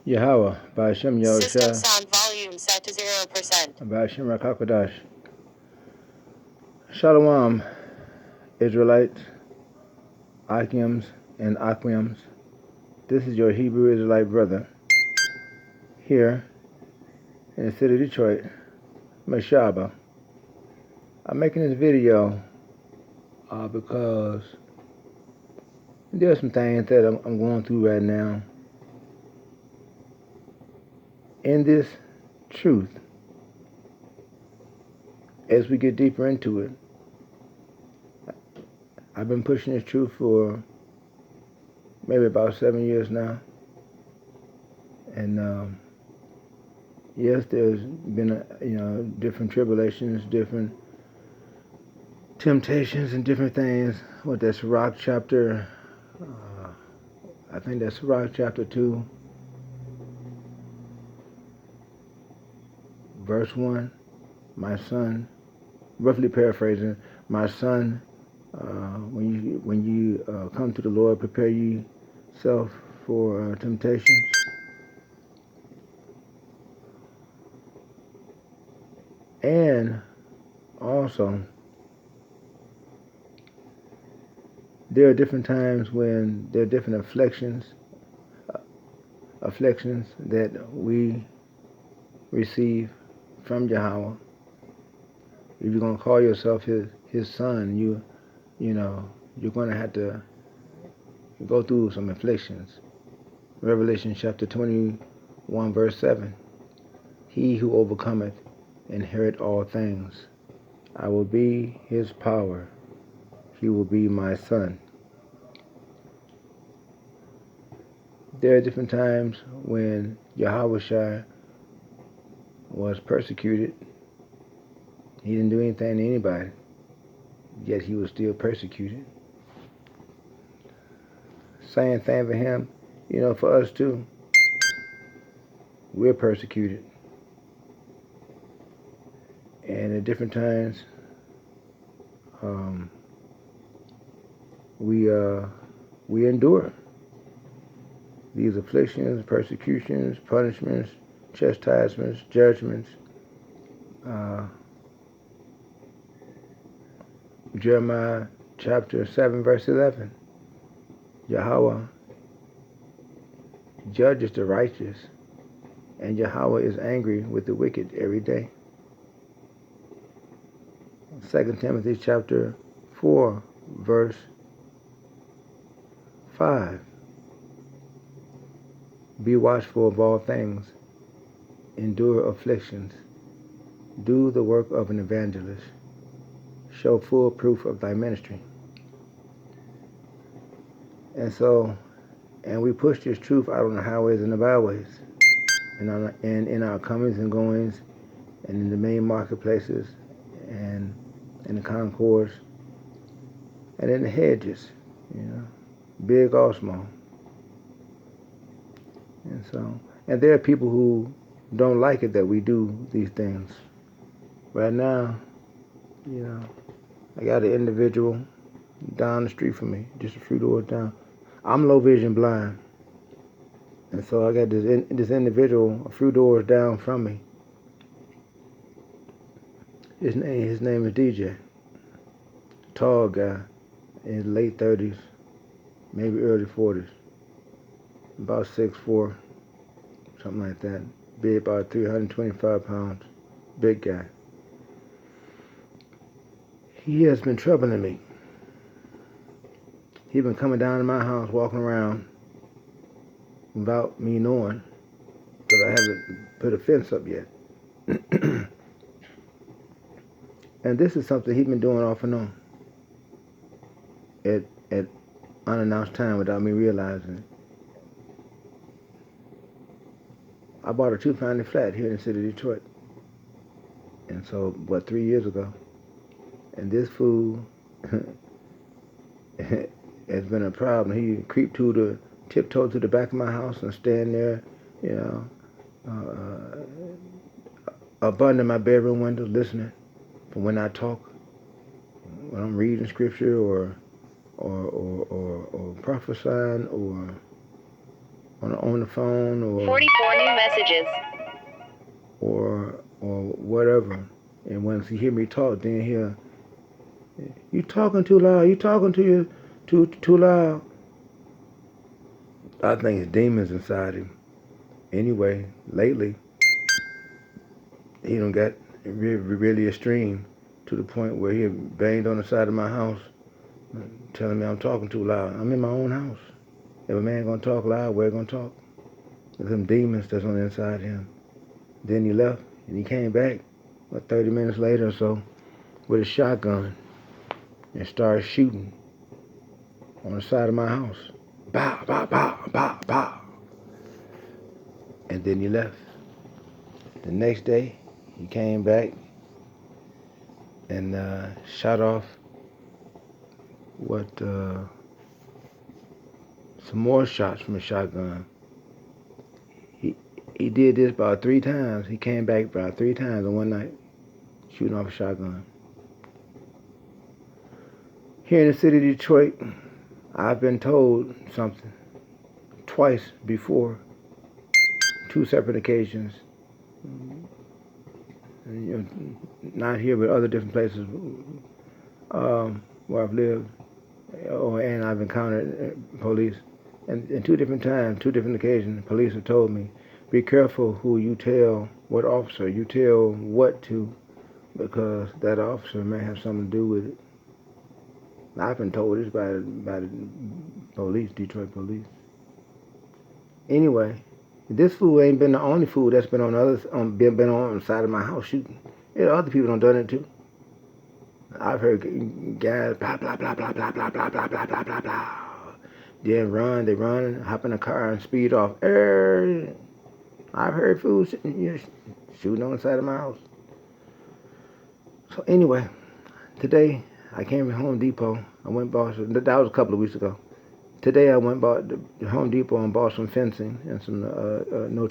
Yahweh, by Hashem System Yahushua, sound volume set to 0%. by Hashem Rakakodash. Shalom, Israelites, Akims, and Aquims. This is your Hebrew Israelite brother here in the city of Detroit, Meshaba. I'm making this video because there's some things that I'm going through right now. In this truth, as we get deeper into it, I've been pushing this truth for maybe about 7 years now. And yes, there's been different tribulations, different temptations, and different things. What that's Sirach chapter, I think that's Sirach chapter 2, verse 1. My son, roughly paraphrasing, my son, when you come to the Lord, prepare yourself for temptations. And also, there are different times when there are different afflictions that we receive from Yahweh. If you're going to call yourself his son, you're going to have to go through some afflictions. Revelation chapter 21, verse 7. He who overcometh inherit all things. I will be his power. He will be my son. There are different times when Yahweh was persecuted. He didn't do anything to anybody, yet he was still persecuted. Same thing for him, for us too. We're persecuted. And at different times, we endure these afflictions, persecutions, punishments, chastisements, judgments. Jeremiah chapter 7, verse 11. Yahweh judges the righteous, and Yahweh is angry with the wicked every day. 2 Timothy chapter 4, verse 5. Be watchful of all things, endure afflictions, do the work of an evangelist, show full proof of thy ministry. And we push this truth out on the highways and the byways, and in our comings and goings, and in the main marketplaces, and in the concourse, and in the hedges, big or small. And there are people who don't like it that we do these things. Right now, I got an individual down the street from me, just a few doors down. I'm low vision blind. And so I got this individual a few doors down from me. His name is DJ. Tall guy, in his late 30s, maybe early 40s. About 6'4", something like that. Big, about 325 pounds. Big guy. He has been troubling me. He's been coming down to my house, walking around without me knowing, because I haven't put a fence up yet. And this is something he's been doing off and on at unannounced time without me realizing it. I bought a 2-family flat here in the city of Detroit. And so, 3 years ago. And this fool has been a problem. He tiptoe to the back of my house and stand there, up under my bedroom window listening for when I talk, when I'm reading scripture or prophesying or on the phone or 44 new messages. or whatever. And once he hear me talk, then he'll, you talking too loud. You talking too loud. I think it's demons inside him. Anyway, lately he done got really extreme to the point where he banged on the side of my house, telling me I'm talking too loud. I'm in my own house. If a man gonna talk loud, we're gonna talk. There's some demons that's on the inside of him. Then he left and he came back, 30 minutes later or so, with a shotgun and started shooting on the side of my house. Bow, bow, bow, bow, bow. And then he left. The next day, he came back and shot off some more shots from a shotgun. He did this about 3 times. He came back about 3 times in one night, shooting off a shotgun. Here in the city of Detroit, I've been told something twice before, 2 separate occasions. Not here, but other different places where I've lived, and I've encountered police. And 2 different times, 2 different occasions, police have told me, be careful who you tell, what officer you tell what to, because that officer may have something to do with it. I've been told this by the police, Detroit police. Anyway, this fool ain't been the only fool that's been on the side of my house shooting. Yeah, other people done done it too. I've heard guys blah blah blah blah blah blah blah blah blah blah blah blah. They run, hop in a car and speed off. I've heard fools shooting on the side of my house. So anyway, today I came from Home Depot. I went and bought some, that was a couple of weeks ago. Today I went and bought the Home Depot and bought some fencing and some no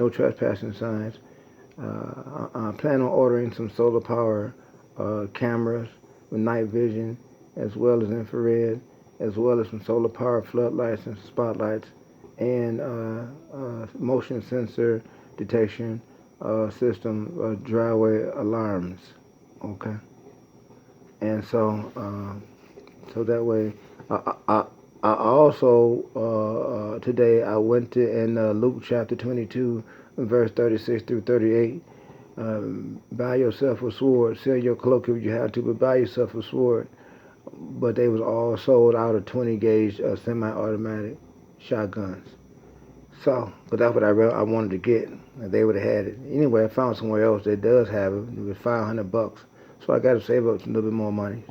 trespassing signs. I plan on ordering some solar power cameras with night vision, as well as infrared, as well as some solar power floodlights and spotlights, and motion sensor detection system, driveway alarms. Okay, and so that way, I also today I went to in Luke chapter 22, verse 36 through 38. Buy yourself a sword, sell your cloak if you have to, but buy yourself a sword. But they was all sold out of 20 gauge semi-automatic shotguns. So, but that's what I wanted to get. They would have had it. Anyway, I found somewhere else that does have it. It was $500. So I got to save up a little bit more money.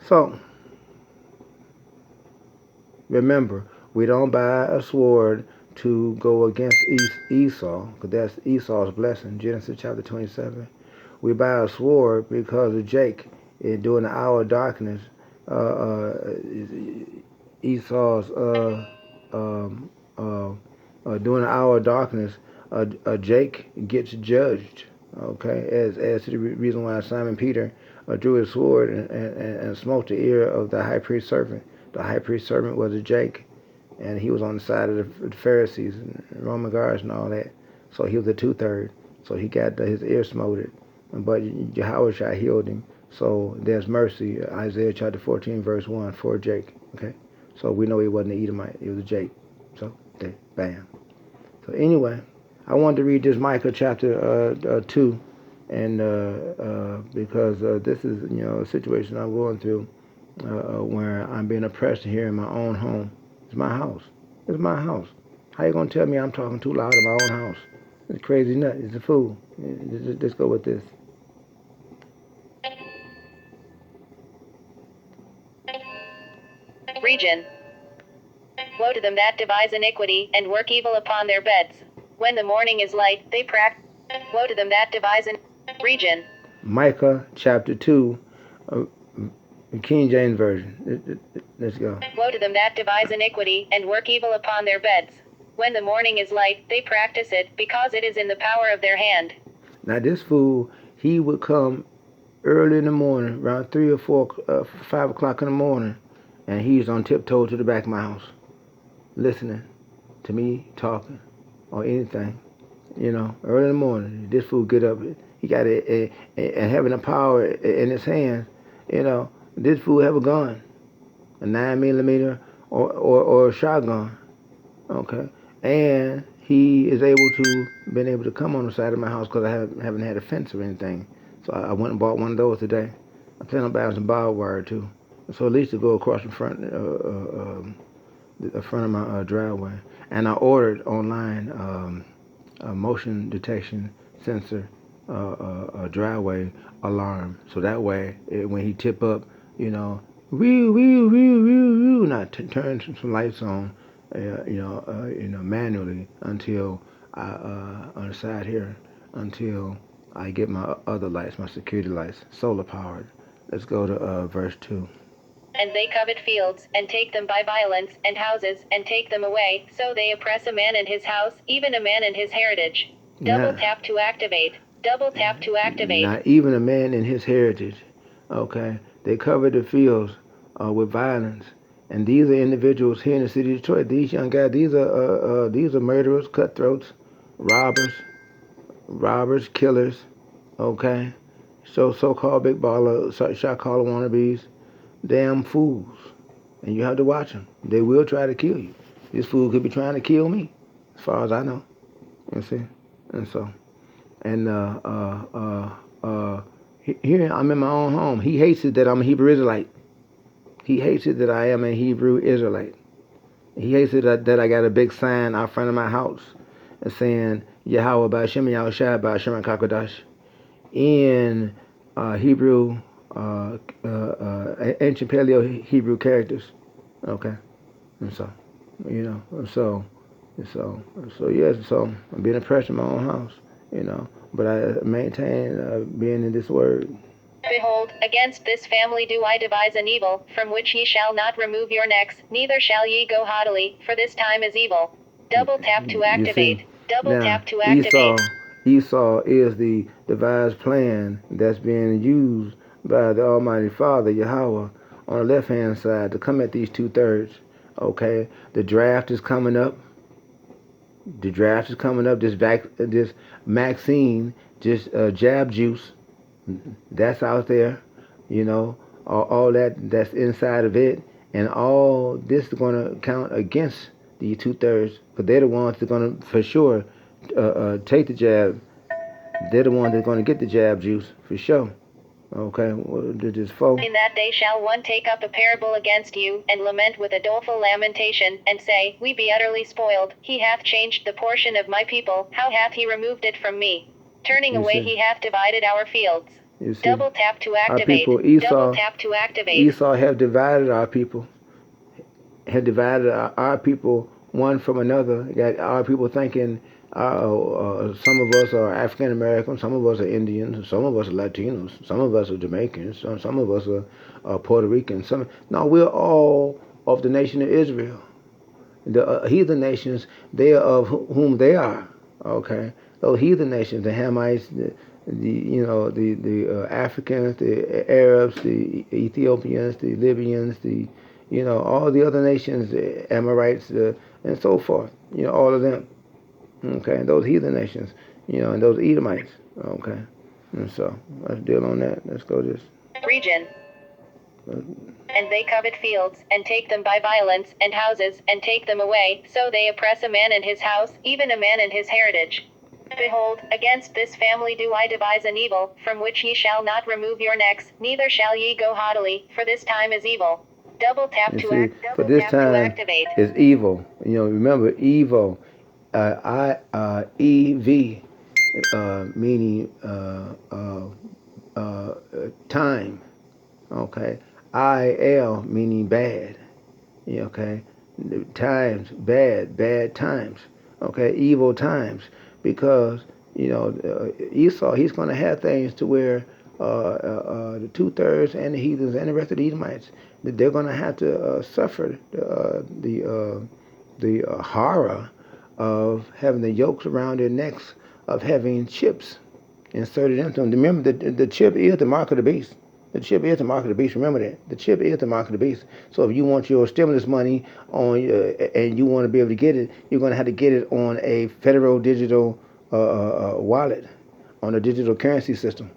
So, remember, we don't buy a sword to go against Esau, because that's Esau's blessing, Genesis chapter 27. We buy a sword because of Jake. During the hour of darkness, Esau's during the hour of darkness, Jake gets judged. Okay, as to the reason why Simon Peter drew his sword and smote the ear of the high priest servant. The high priest servant was a Jake, and he was on the side of the Pharisees and Roman guards and all that. So he was a 2/3. So he got his ear smoted, but Jehoshua healed him. So there's mercy. Isaiah chapter 14 verse 1 for Jake. Okay, so we know he wasn't an Edomite. He was a Jake. So okay, bam. So anyway, I wanted to read this Micah chapter 2, and because this is a situation I'm going through where I'm being oppressed here in my own home. It's my house. It's my house. How you gonna tell me I'm talking too loud in my own house? It's crazy nut. It's a fool. Let's go with this. Region. Woe to them that devise iniquity, and work evil upon their beds. When the morning is light, they practice. Woe to them that devise region. Micah chapter 2, King James Version. Let's go. Woe to them that devise iniquity, and work evil upon their beds. When the morning is light, they practice it, because it is in the power of their hand. Now this fool, he would come early in the morning, around 3 or 4, 5 o'clock in the morning, and he's on tiptoe to the back of my house, listening. to me talking or anything. Early in the morning, this fool get up. He got a having a power in his hands. This fool have a gun, a 9 millimeter or a shotgun. Okay, and he is been able to come on the side of my house because I haven't had a fence or anything. So I went and bought one of those today. I plan on buying some barbed wire too. So at least to go across the front of my driveway. And I ordered online a motion detection sensor driveway alarm. So that way, when he tip up, wee wee wee wee wee, not turn some lights on, manually until on the side here until I get my other lights, my security lights, solar powered. Let's go to verse 2. And they covet fields, and take them by violence, and houses, and take them away. So they oppress a man in his house, even a man in his heritage. Double tap to activate. Double tap to activate. Not even a man in his heritage. Okay, they cover the fields with violence, and these are individuals here in the city of Detroit. These young guys, these are murderers, cutthroats, robbers, killers. Okay, so-called big baller, shot caller wannabes, damn fools, and you have to watch them. They will try to kill you. This fool could be trying to kill me, as far as I know. You see, and so. And here I'm in my own home. He hates it that I'm a Hebrew Israelite. He hates it that I am a Hebrew Israelite. He hates it that I got a big sign out front of my house saying Yahweh Ba'Shem Yahushua Ba'Shem Kakodash in Hebrew, ancient Paleo Hebrew characters. Okay, and so so I'm being oppressed in my own house. But I maintain being in this word. Behold, against this family do I devise an evil, from which ye shall not remove your necks, neither shall ye go haughtily, for this time is evil. Double tap to activate. Double tap to activate. Esau is the devised plan that's being used by the Almighty Father, Yahweh, on the left-hand side to come at these 2/3. Okay, the draft is coming up. This vaccine, just jab juice, that's out there. All that's inside of it, and all this is going to count against the 2/3, because they're the ones that are going to for sure take the jab. They're the ones that are going to get the jab juice for sure. Okay, this foe. In that day shall one take up a parable against you, and lament with a doleful lamentation, and say, We be utterly spoiled. He hath changed the portion of my people. How hath he removed it from me? Turning away he hath divided our fields. Double tap to activate. Our people, Double tap to activate. Esau have divided our people. Have divided our people one from another. Got our people thinking some of us are African Americans, some of us are Indians, some of us are Latinos, some of us are Jamaicans, some of us are Puerto Ricans. No, we're all of the nation of Israel. The heathen nations, they are of whom they are. Okay, those heathen nations, the Hamites, the Africans, the Arabs, the Ethiopians, the Libyans, all the other nations, the Amorites, and so forth. All of them. Okay, those heathen nations, and those Edomites. Okay, and so let's deal on that. Let's go this region. And they covet fields, and take them by violence, and houses, and take them away. So they oppress a man in his house, even a man in his heritage. Behold, against this family do I devise an evil, from which ye shall not remove your necks, neither shall ye go haughtily, for this time is evil. Double tap to activate. For this time is evil. Remember, evil. EV, meaning time. Okay. IL, meaning bad. Okay. Times, bad times. Okay. Evil times. Because, Esau, he's going to have things to where the 2/3 and the heathens and the rest of the Edomites, they're going to have to suffer the horror of having the yokes around their necks, of having chips inserted into them. Remember, the chip is the mark of the beast. The chip is the mark of the beast. Remember that. The chip is the mark of the beast. So if you want your stimulus money on and you want to be able to get it, you're going to have to get it on a federal digital wallet, on a digital currency system.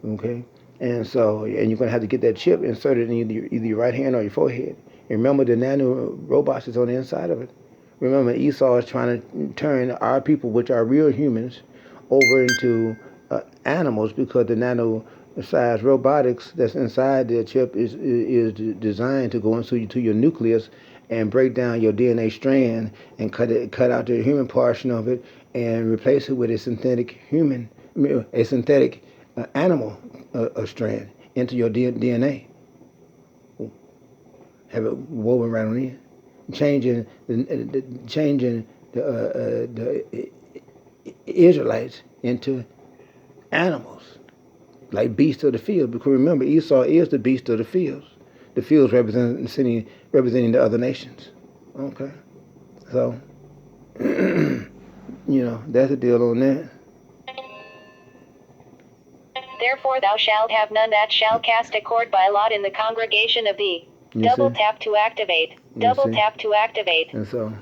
Okay? And you're going to have to get that chip inserted in either your right hand or your forehead. And remember, the nano robots is on the inside of it. Remember, Esau is trying to turn our people, which are real humans, over into animals because the nano-sized robotics that's inside the chip is designed to go into your nucleus and break down your DNA strand and cut out the human portion of it and replace it with a synthetic animal strand into your DNA. Have it woven right on in, changing the Israelites into animals, like beasts of the field. Because remember, Esau is the beast of the fields. The fields representing the other nations. Okay, so that's the deal on that. Therefore thou shalt have none that shall cast a cord by lot in the congregation of thee. Double tap to activate. Double tap to activate. And so,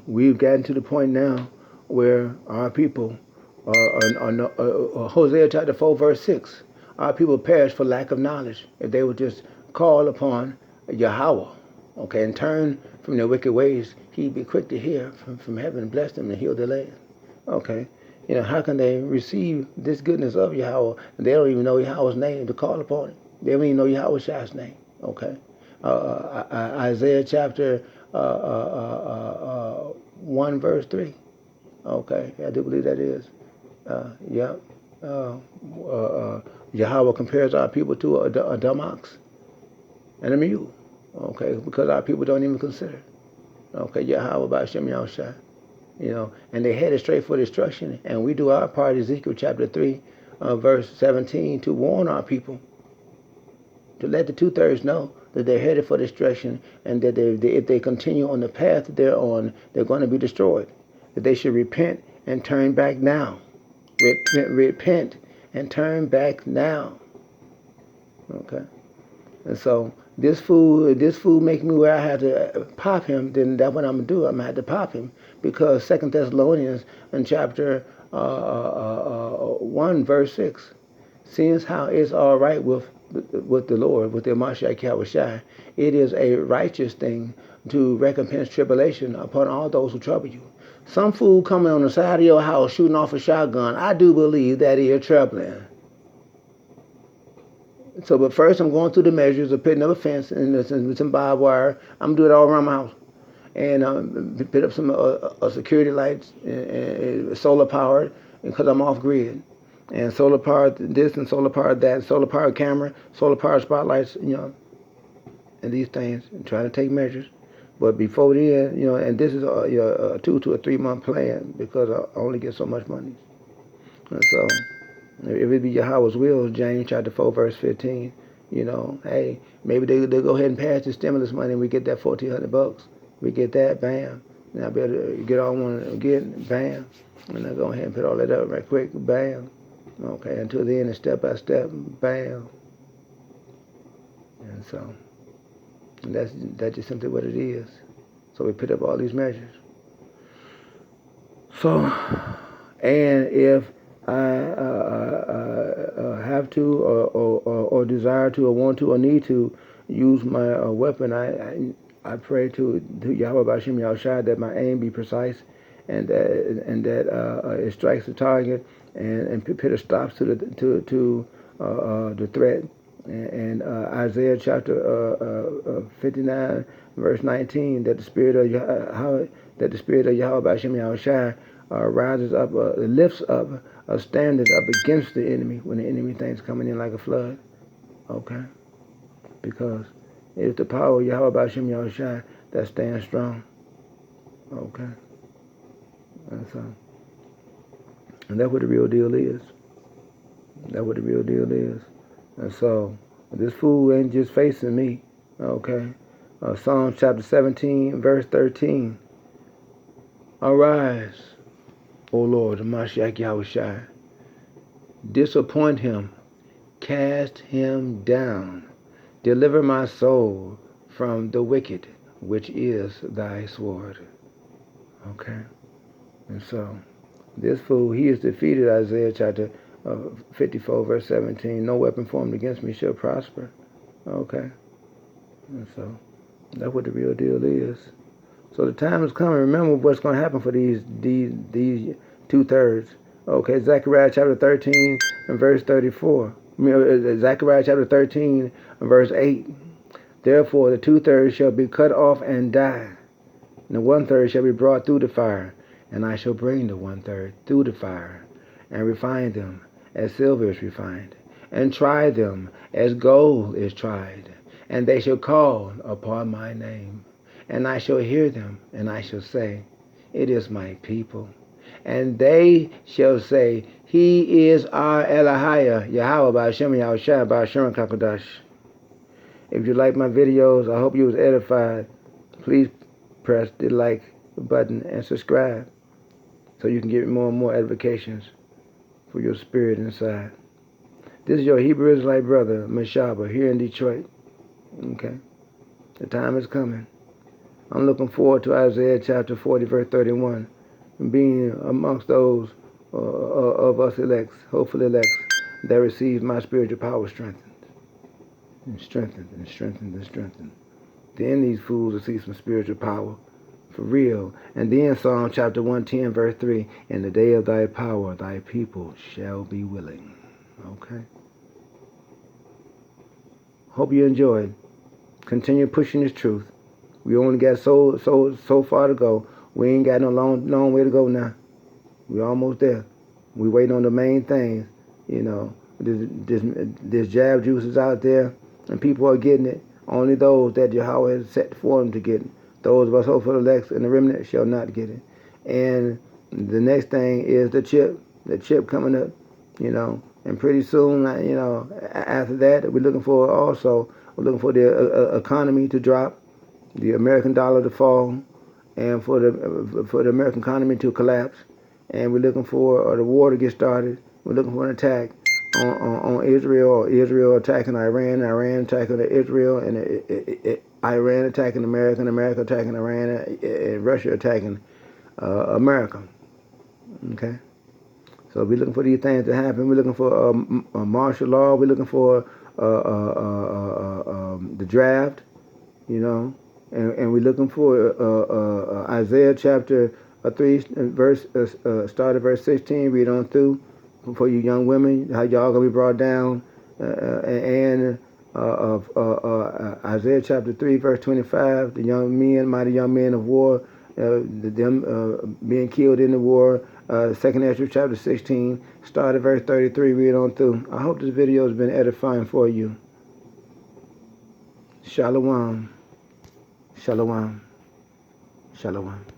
we've gotten to the point now where our people Hosea chapter 4 verse 6, our people perish for lack of knowledge. If they would just call upon Yahweh, okay, and turn from their wicked ways, he'd be quick to hear from heaven and bless them and heal their land. Okay. How can they receive this goodness of Yahweh? They don't even know Yahweh's name to call upon it. They don't even know Yahweh's name. Okay. Isaiah chapter 1 verse 3. Okay, I do believe that is. Yahweh compares our people to a dumb ox and a mule. Okay, because our people don't even consider. Okay, Yahweh by Shem Yahushua. And they headed straight for destruction. And we do our part, Ezekiel chapter 3, verse 17, to warn our people, to let the 2/3 know that they're headed for destruction and that if they continue on the path they're on, they're going to be destroyed. That they should repent and turn back now. Repent and turn back now. Okay. And so this fool make me where I have to pop him, then that's what I'm going to do. I'm going to have to pop him because 2 Thessalonians in chapter 1 verse 6, seeing how it's all right with the Lord, with the Mashiach Yahushua, it is a righteous thing to recompense tribulation upon all those who trouble you. Some fool coming on the side of your house shooting off a shotgun, I do believe that is troubling. So, but first I'm going through the measures of putting up a fence and some barbed wire. I'm going to do it all around my house. And put up some security lights, and solar powered, because I'm off grid. And solar powered this and solar powered that, solar powered camera, solar powered spotlights, and these things, and trying to take measures. But before then, and this is a 2 to 3 month plan because I only get so much money. And so, if it be Yahweh's will, James chapter 4 verse 15, hey, maybe they'll go ahead and pass the stimulus money and we get that $1,400. We get that, bam. And I'll be able to get all I want to get, bam. And I'll go ahead and put all that up right quick, bam. Okay, until then, it's step by step, bam. And so, that's just simply what it is. So we put up all these measures. So, and if I have to or desire to or want to or need to use my weapon, I pray to Yahweh B'Shem Yahushua that my aim be precise and that it strikes the target and put a stop to the threat. And Isaiah chapter 59 verse 19, that the spirit of Yahweh B'Shem Yahushua rises up, lifts up a standard up against the enemy when the enemy thinks coming in like a flood. Okay, because it's the power of Yahweh B'Shem Yahushua that stands strong. Okay, and that's what the real deal is. That's what the real deal is. And so this fool ain't just facing me. Okay, Psalms chapter 17 verse 13. Arise, O Lord, Mashiach Yahushua, disappoint him, cast him down. Deliver my soul from the wicked, which is thy sword. Okay? And so, this fool, he is defeated, Isaiah chapter 54, verse 17. No weapon formed against me shall prosper. Okay? And so, that's what the real deal is. So the time is coming. Remember what's going to happen for these 2/3. Okay, Zechariah chapter 13 and verse 34. Zechariah chapter 13 and verse 8. Therefore the 2/3 shall be cut off and die, and the 1/3 shall be brought through the fire, and I shall bring the 1/3 through the fire, and refine them as silver is refined, and try them as gold is tried, and they shall call upon my name. And I shall hear them, and I shall say, it is my people. And they shall say, he is our Elihiah, Yahweh, Ba'ashem, Yahushua, Ba'ashem, Kakadash. If you like my videos, I hope you was edified. Please press the like button and subscribe so you can get more and more edifications for your spirit inside. This is your Hebrew Israelite brother, Mashaba, here in Detroit. Okay? The time is coming. I'm looking forward to Isaiah chapter 40, verse 31, being amongst those of us elects, hopeful elects, that receive my spiritual power strengthened, and strengthened, and strengthened, and strengthened. Then these fools will see some spiritual power, for real. And then Psalm chapter 110, verse 3, in the day of thy power, thy people shall be willing. Okay? Hope you enjoyed. Continue pushing this truth. We only got so far to go. We ain't got no long way to go now. We almost there. We waiting on the main things. You know, this jab juice is out there, and people are getting it. Only those that Yahweh has set for them to get it. Those of us hopeful elects and the remnant shall not get it. And the next thing is the chip. The chip coming up. You know, and pretty soon, you know, after that, we're looking for the economy to drop, the American dollar to fall, and for the American economy to collapse. And we're looking for the war to get started. We're looking for an attack on Israel, or Israel attacking Iran, Iran attacking Israel, and Iran attacking America, and America attacking Iran, and Russia attacking America. Okay? So we're looking for these things to happen. We're looking for martial law. We're looking for the draft, you know. And we're looking for Isaiah chapter 3, verse start at verse 16, read on through, for you young women, how y'all gonna be brought down, and Isaiah chapter 3, verse 25, the young men, mighty young men of war, them being killed in the war. 2nd Ezra chapter 16, start at verse 33, read on through. I hope this video has been edifying for you. Shalom. Shalom. Shalom.